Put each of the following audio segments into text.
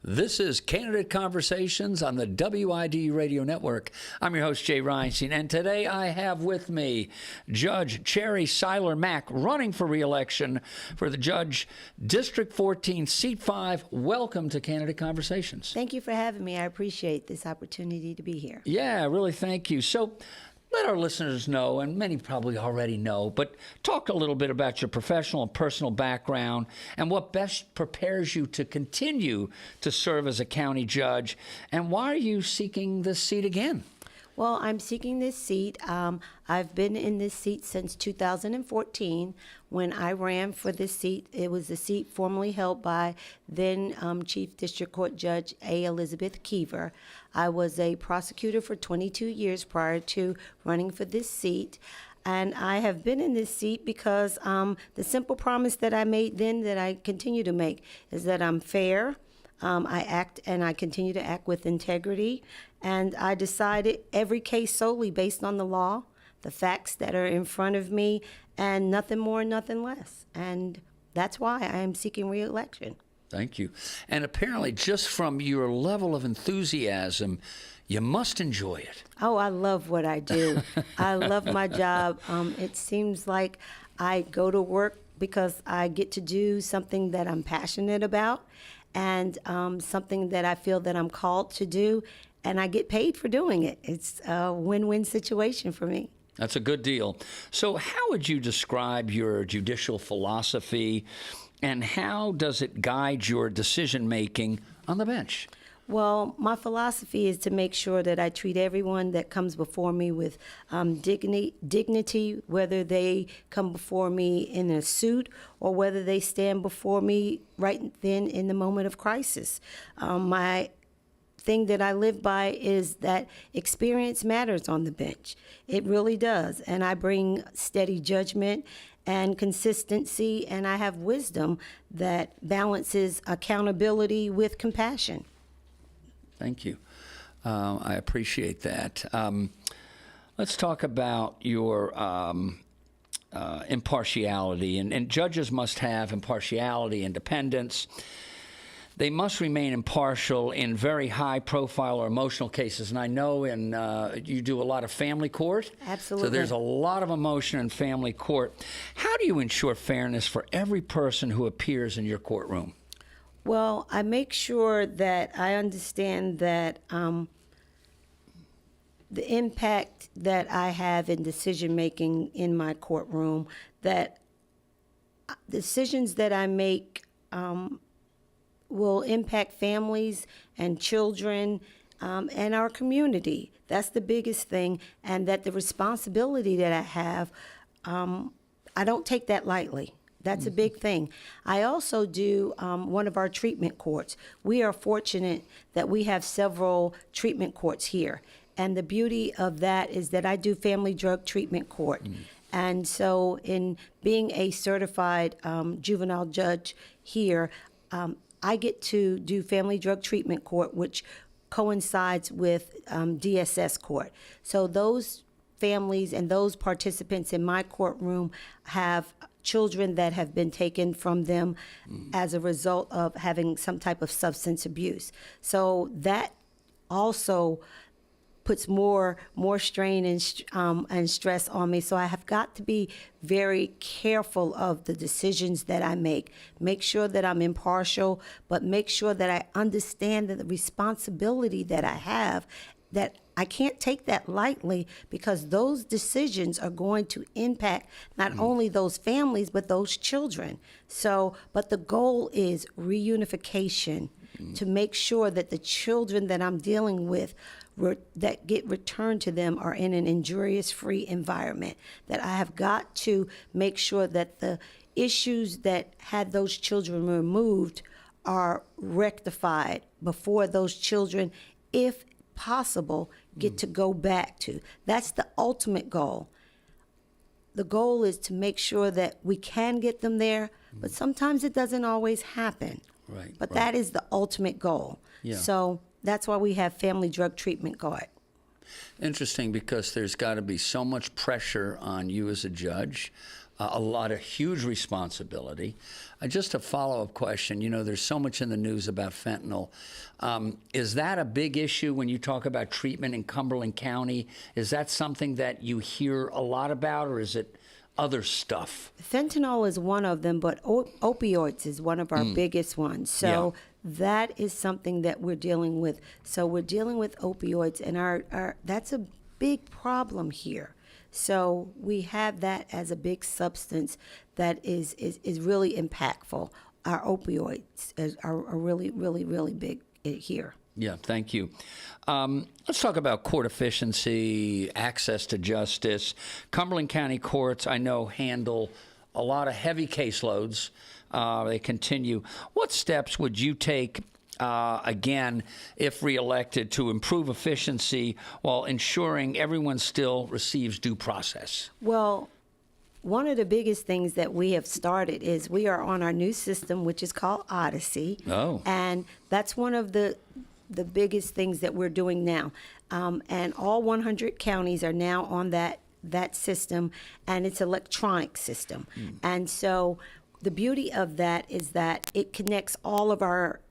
This is Candidate Conversations on the WID Radio Network. I'm your host, Jay Reinstein, and today I have with me Judge Cheri Siler Mack, running for re-election for the Judge District 14, Seat 5. Welcome to Candidate Conversations. Thank you for having me. I appreciate this opportunity to be here. Yeah, really, thank you. So let our listeners know, and many probably already know, but talk a little bit about your professional and personal background and what best prepares you to continue to serve as a county judge, and why are you seeking this seat again? Well, I'm seeking this seat. I've been in this seat since 2014. When I ran for this seat, it was the seat formerly held by then Chief District Court Judge A. Elizabeth Keever. I was a prosecutor for 22 years prior to running for this seat. And I have been in this seat because the simple promise that I made then that I continue to make is that I'm fair. I act and I continue to act with integrity. And I decided every case solely based on the law, the facts that are in front of me, and nothing more, nothing less. And that's why I am seeking re-election. Thank you. And apparently, just from your level of enthusiasm, you must enjoy it. Oh, I love what I do. I love my job. It seems like I go to work because I get to do something that I'm passionate about and something that I feel that I'm called to do, and I get paid for doing it. It's a win-win situation for me. That's a good deal. So how would you describe your judicial philosophy, and how does it guide your decision-making on the bench? Well, my philosophy is to make sure that I treat everyone that comes before me with dignity, whether they come before me in a suit or whether they stand before me right then in the moment of crisis. My thing that I live by is that experience matters on the bench. It really does. And I bring steady judgment and consistency, and I have wisdom that balances accountability with compassion. Thank you. I appreciate that. Let's talk about your impartiality. And judges must have impartiality, independence. They must remain impartial in very high-profile or emotional cases. And I know you do a lot of family court. Absolutely. So there's a lot of emotion in family court. How do you ensure fairness for every person who appears in your courtroom? Well, I make sure that I understand that the impact that I have in decision-making in my courtroom, that decisions that I make will impact families and children and our community. That's the biggest thing, and that the responsibility that I have, I don't take that lightly. That's a big thing. I also do one of our treatment courts. We are fortunate that we have several treatment courts here. And the beauty of that is that I do family drug treatment court. And so in being a certified juvenile judge here, I get to do family drug treatment court, which coincides with DSS court. So those families and those participants in my courtroom have children that have been taken from them as a result of having some type of substance abuse. So that also puts more strain and stress on me. So I have got to be very careful of the decisions that I make. Make sure that I'm impartial, but make sure that I understand that the responsibility that I have, that I can't take that lightly, because those decisions are going to impact not only those families, but those children. So, but the goal is reunification, to make sure that the children that I'm dealing with that get returned to them are in an injurious-free environment. That I have got to make sure that the issues that had those children removed are rectified before those children, if possible, get to go back to. That's the ultimate goal. The goal is to make sure that we can get them there, but sometimes it doesn't always happen. Right. But that is the ultimate goal. Yeah. So that's why we have family drug treatment court. Interesting, because there's got to be so much pressure on you as a judge, a lot of huge responsibility. Just a follow-up question. You know, there's so much in the news about fentanyl. Is that a big issue when you talk about treatment in Cumberland County? Is that something that you hear a lot about, or is it other stuff? Fentanyl is one of them, but opioids is one of our biggest ones. So that is something that we're dealing with. So we're dealing with opioids, and our that's a big problem here. So we have that as a big substance that is really impactful. Our opioids are really, really, really big here. Yeah, thank you. Let's talk about court efficiency, access to justice. Cumberland County courts, I know, handle a lot of heavy caseloads. They continue. What steps would you take, again, if reelected, to improve efficiency while ensuring everyone still receives due process? Well, one of the biggest things that we have started is we are on our new system, which is called Odyssey. Oh. And that's one of the biggest things that we're doing now. And all 100 counties are now on that system, and it's an electronic system. And so the beauty of that is that it connects all of our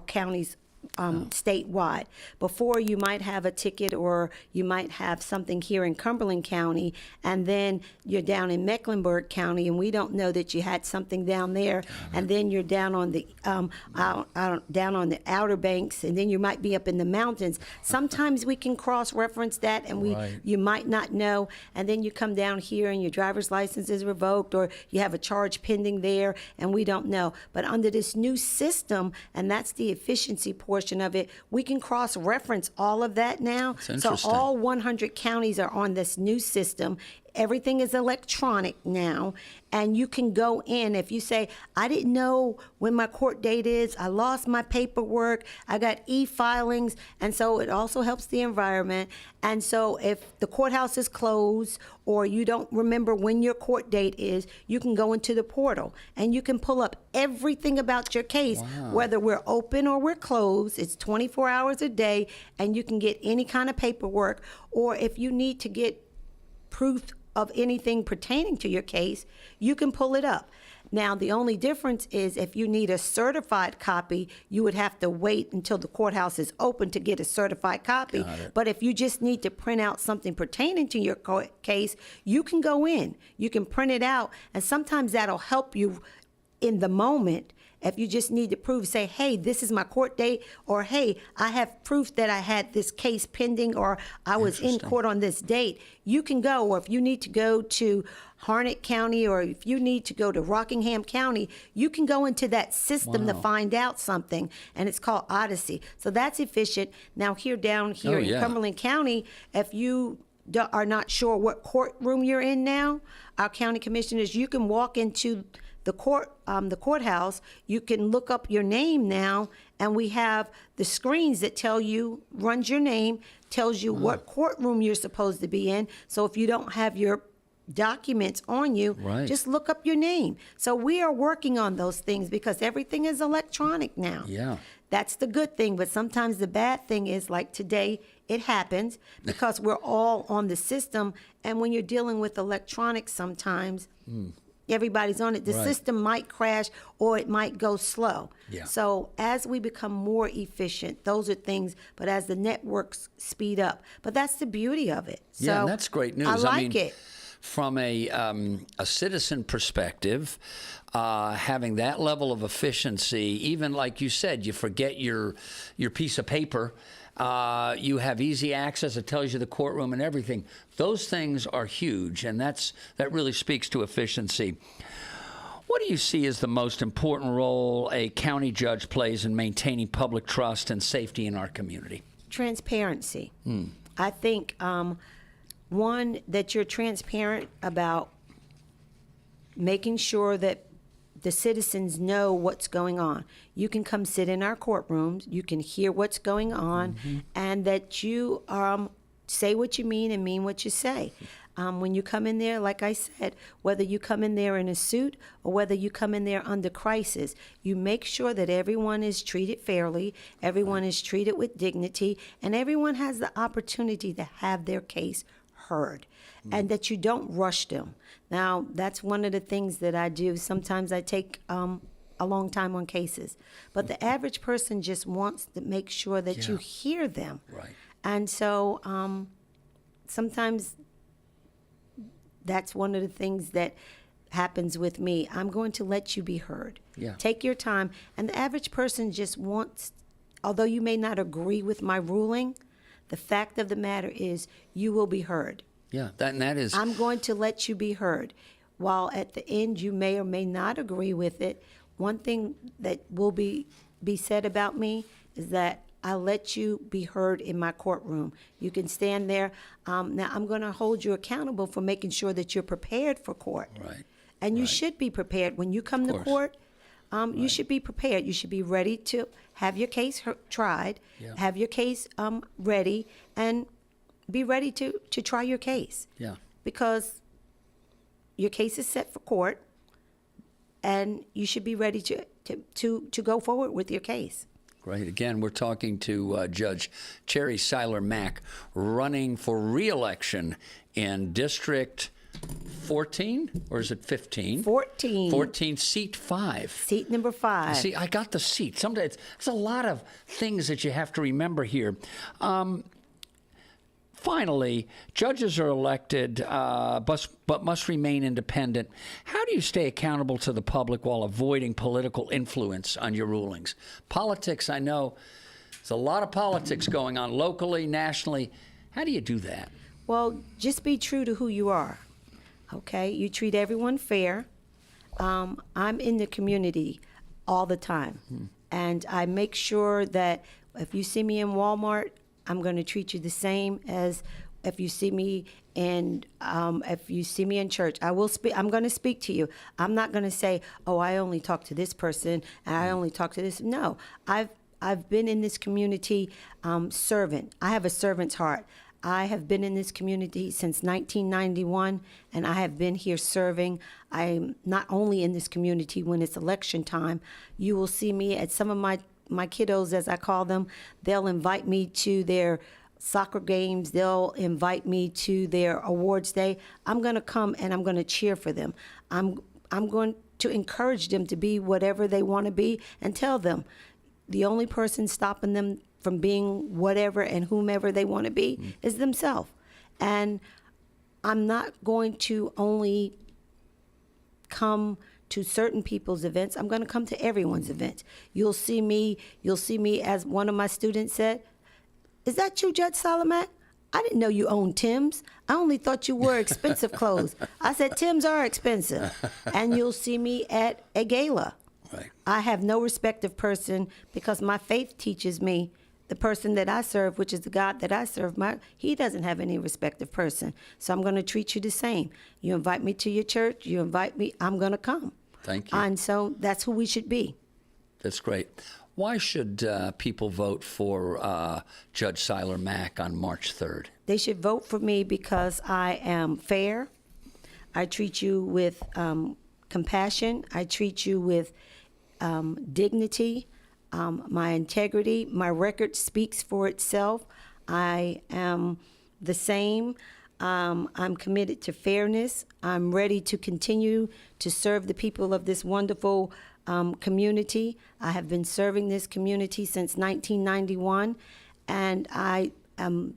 counties statewide. Before, you might have a ticket or you might have something here in Cumberland County, and then you're down in Mecklenburg County, and we don't know that you had something down there, and then you're down on the down on the Outer Banks, and then you might be up in the mountains. Sometimes we can cross-reference that, and you might not know, and then you come down here and your driver's license is revoked, or you have a charge pending there, and we don't know. But under this new system, and that's the efficiency portion of it, we can cross-reference all of that now. So all 100 counties are on this new system. Everything is electronic now, and you can go in. If you say, I didn't know when my court date is, I lost my paperwork, I got e-filings, and so it also helps the environment. And so if the courthouse is closed or you don't remember when your court date is, you can go into the portal and you can pull up everything about your case, whether we're open or we're closed. It's 24 hours a day, and you can get any kind of paperwork, or if you need to get proof of anything pertaining to your case, you can pull it up. Now, the only difference is if you need a certified copy, you would have to wait until the courthouse is open to get a certified copy. But if you just need to print out something pertaining to your case, you can go in, you can print it out, and sometimes that'll help you in the moment. If you just need to prove, say, hey, this is my court date, or hey, I have proof that I had this case pending, or I was in court on this date, you can go. Or if you need to go to Harnett County, or if you need to go to Rockingham County, you can go into that system to find out something, and it's called Odyssey. So that's efficient. Now, down here in Cumberland County, if you are not sure what courtroom you're in now, our county commissioners, you can walk into the courthouse, you can look up your name now, and we have the screens that runs your name, tells you what courtroom you're supposed to be in. So if you don't have your documents on you, just look up your name. So we are working on those things because everything is electronic now. Yeah. That's the good thing, but sometimes the bad thing is, like today, it happens because we're all on the system, and when you're dealing with electronics sometimes, everybody's on it. The system might crash or it might go slow. So as we become more efficient, those are things, but as the networks speed up. But that's the beauty of it. So and that's great news. I like it. From a citizen perspective, having that level of efficiency, even like you said, you forget your piece of paper, you have easy access. It tells you the courtroom and everything. Those things are huge, and that really speaks to efficiency. What do you see as the most important role a county judge plays in maintaining public trust and safety in our community? Transparency. I think one, that you're transparent about making sure that the citizens know what's going on. You can come sit in our courtrooms, you can hear what's going on, and that you say what you mean and mean what you say. When you come in there, like I said, whether you come in there in a suit or whether you come in there under crisis, you make sure that everyone is treated fairly, everyone is treated with dignity, and everyone has the opportunity to have their case heard and that you don't rush them. Now, that's one of the things that I do. Sometimes I take a long time on cases, but the average person just wants to make sure that you hear them. Right. And so sometimes that's one of the things that happens with me. I'm going to let you be heard. Yeah. Take your time. And the average person just wants, although you may not agree with my ruling, the fact of the matter is you will be heard. Yeah, that is. I'm going to let you be heard. While at the end you may or may not agree with it, one thing that will be said about me is that I let you be heard in my courtroom. You can stand there. Now, I'm going to hold you accountable for making sure that you're prepared for court. Right. And you should be prepared. When you come to court, you should be prepared. You should be ready to have your case tried, have your case ready, and be ready to try your case. Yeah. Because your case is set for court, and you should be ready to go forward with your case. Great. Again, we're talking to Judge Cheri Siler Mack, running for re-election in District 14, or is it 15? 14. 14, seat 5. Seat number 5. See, I got the seat. Sometimes it's a lot of things that you have to remember here. Finally, judges are elected, but must remain independent. How do you stay accountable to the public while avoiding political influence on your rulings? Politics, I know, there's a lot of politics going on locally, nationally. How do you do that? Well, just be true to who you are, okay? You treat everyone fair. I'm in the community all the time, and I make sure that if you see me in Walmart, I'm going to treat you the same as if you see me in church. I will speak. I'm going to speak to you. I'm not going to say, "Oh, I only talk to this person and I only talk to this." No, I've been in this community serving. I have a servant's heart. I have been in this community since 1991, and I have been here serving. I'm not only in this community when it's election time. You will see me at some of my kiddos, as I call them. They'll invite me to their soccer games. They'll invite me to their awards day. I'm going to come and I'm going to cheer for them. I'm going to encourage them to be whatever they want to be and tell them the only person stopping them from being whatever and whomever they want to be is themselves. And I'm not going to only come to certain people's events. I'm going to come to everyone's events. You'll see me, as one of my students said, "Is that you, Judge Siler Mack? I didn't know you owned Tim's. I only thought you wore expensive clothes." I said, "Tim's are expensive." And you'll see me at a gala. Right. I have no respect of person because my faith teaches me the person that I serve, which is the God that I serve, he doesn't have any respect of person. So I'm going to treat you the same. You invite me to your church, you invite me, I'm going to come. Thank you. And so that's who we should be. That's great. Why should people vote for Judge Siler Mack on March 3rd? They should vote for me because I am fair. I treat you with compassion. I treat you with dignity. My integrity, my record speaks for itself. I am the same. I'm committed to fairness. I'm ready to continue to serve the people of this wonderful community. I have been serving this community since 1991, and I am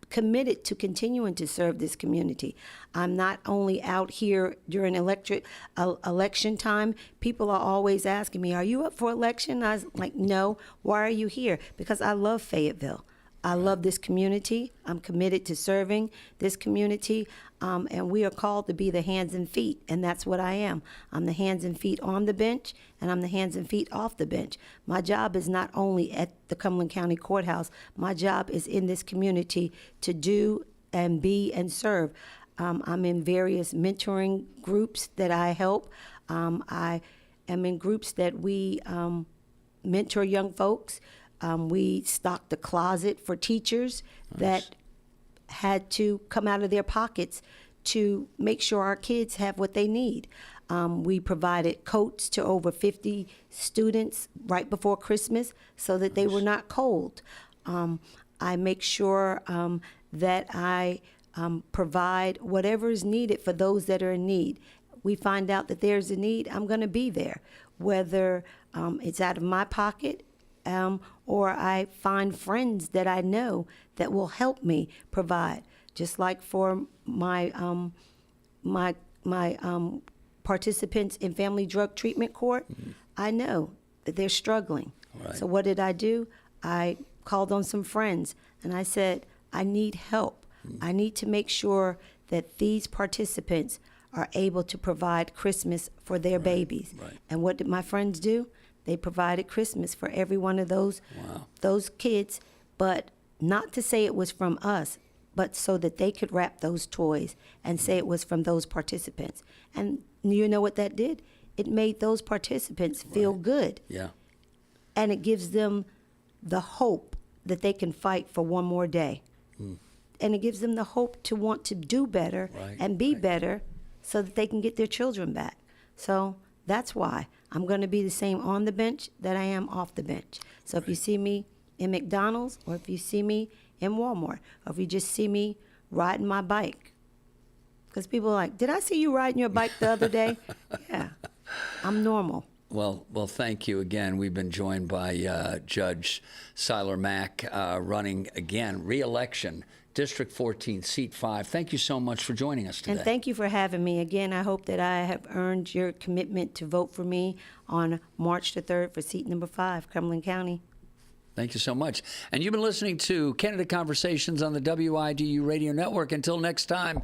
committed to continuing to serve this community. I'm not only out here during election time. People are always asking me, "Are you up for election?" I was like, "No." "Why are you here?" Because I love Fayetteville. I love this community. I'm committed to serving this community, and we are called to be the hands and feet, and that's what I am. I'm the hands and feet on the bench, and I'm the hands and feet off the bench. My job is not only at the Cumberland County Courthouse. My job is in this community to do and be and serve. I'm in various mentoring groups that I help. I am in groups that we mentor young folks. We stocked the closet for teachers that had to come out of their pockets to make sure our kids have what they need. We provided coats to over 50 students right before Christmas so that they were not cold. I make sure that I provide whatever is needed for those that are in need. We find out that there's a need, I'm going to be there, whether it's out of my pocket or I find friends that I know that will help me provide. Just like for my participants in Family Drug Treatment Court, I know that they're struggling. Right. So what did I do? I called on some friends and I said, I need help. I need to make sure that these participants are able to provide Christmas for their babies. Right. And what did my friends do? They provided Christmas for every one of those kids, but not to say it was from us, but so that they could wrap those toys and say it was from those participants. And you know what that did? It made those participants feel good. Yeah. And it gives them the hope that they can fight for one more day. And it gives them the hope to want to do better and be better so that they can get their children back. So that's why I'm going to be the same on the bench that I am off the bench. So if you see me in McDonald's, or if you see me in Walmart, or if you just see me riding my bike, because people are like, did I see you riding your bike the other day? Yeah, I'm normal. Well, thank you again. We've been joined by Judge Siler Mack, running again, re-election, District 14, Seat 5. Thank you so much for joining us today. And thank you for having me. Again, I hope that I have earned your commitment to vote for me on March the 3rd for seat number 5, Cumberland County. Thank you so much. And you've been listening to Candidate Conversations on the WIDU Radio Network. Until next time.